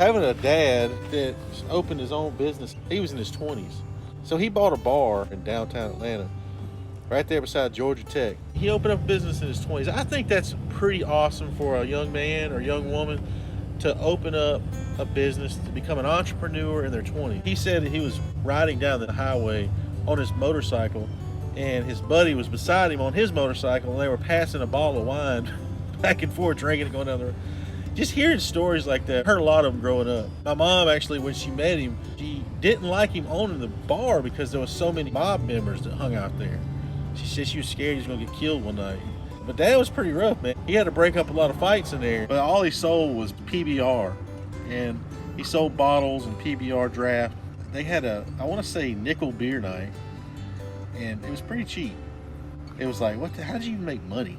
Having a dad that opened his own business, he was in his 20s. So he bought a bar in downtown Atlanta, right there beside Georgia Tech. He opened up a business in his 20s. I think that's pretty awesome for a young man or young woman to open up a business, to become an entrepreneur in their 20s. He said that he was riding down the highway on his motorcycle, and his buddy was beside him on his motorcycle, and they were passing a bottle of wine back and forth, drinking and going down the road. Just hearing stories like that, I heard a lot of them growing up. My mom, actually, when she met him, she didn't like him owning the bar because there was so many mob members that hung out there. She said she was scared he was gonna get killed one night. But Dad was pretty rough, man. He had to break up a lot of fights in there, but all he sold was PBR. And he sold bottles and PBR draft. They had a, I wanna say, nickel beer night, and it was pretty cheap. It was like, how did you even make money?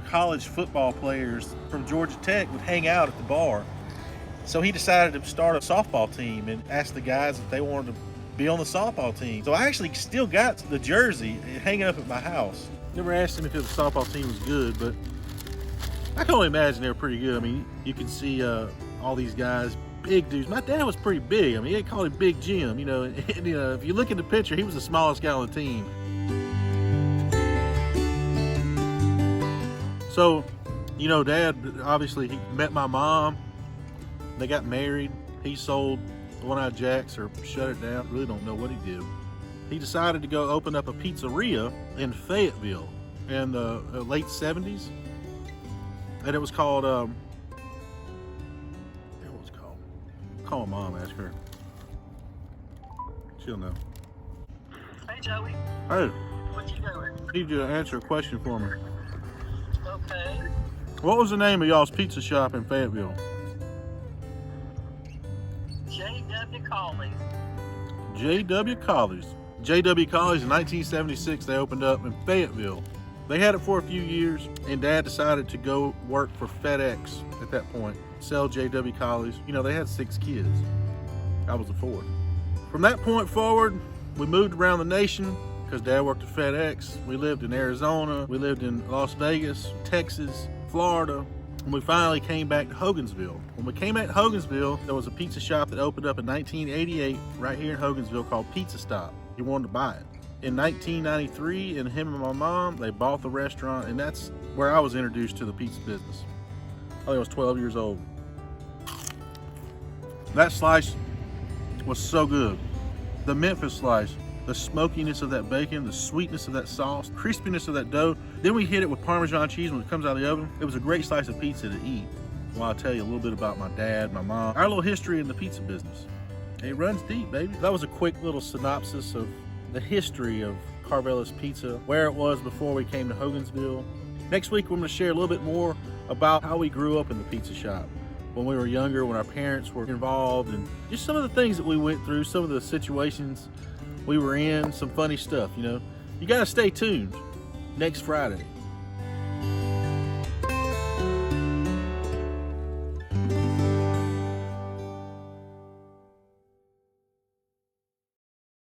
College football players from Georgia Tech would hang out at the bar. So he decided to start a softball team and asked the guys if they wanted to be on the softball team. So I actually still got the jersey hanging up at my house. Never asked him if his softball team was good, but I can only imagine they were pretty good. I mean, you can see all these guys, big dudes. My dad was pretty big. I mean, they called him Big Jim, you know. And, if you look at the picture, he was the smallest guy on the team. So, Dad, obviously, he met my mom. They got married. He sold One-Eyed Jack's or shut it down. Really don't know what he did. He decided to go open up a pizzeria in Fayetteville in the late 70s. And it was called, what was it called? Call my mom, ask her. She'll know. Hey, Joey. Hey. What you doing? I need you to answer a question for me. Okay. What was the name of y'all's pizza shop in Fayetteville? J.W. Colley's. J.W. Colley's. J.W. Colley's in 1976, they opened up in Fayetteville. They had it for a few years, and Dad decided to go work for FedEx at that point, sell J.W. Colley's. They had 6 kids. I was the 4th. From that point forward, we moved around the nation because Dad worked at FedEx. We lived in Arizona, we lived in Las Vegas, Texas, Florida, and we finally came back to Hogansville. When we came back to Hogansville, there was a pizza shop that opened up in 1988 right here in Hogansville called Pizza Stop. He wanted to buy it. In 1993, and him and my mom, they bought the restaurant, and that's where I was introduced to the pizza business. I think I was 12 years old. That slice was so good. The Memphis slice, the smokiness of that bacon, the sweetness of that sauce, crispiness of that dough. Then we hit it with Parmesan cheese when it comes out of the oven. It was a great slice of pizza to eat. Well, I'll tell you a little bit about my dad, my mom, our little history in the pizza business. It runs deep, baby. That was a quick little synopsis of the history of Carvelis Pizza, where it was before we came to Hogansville. Next week, we're going to share a little bit more about how we grew up in the pizza shop when we were younger, when our parents were involved, and just some of the things that we went through, some of the situations we were in, some funny stuff, You got to stay tuned next Friday.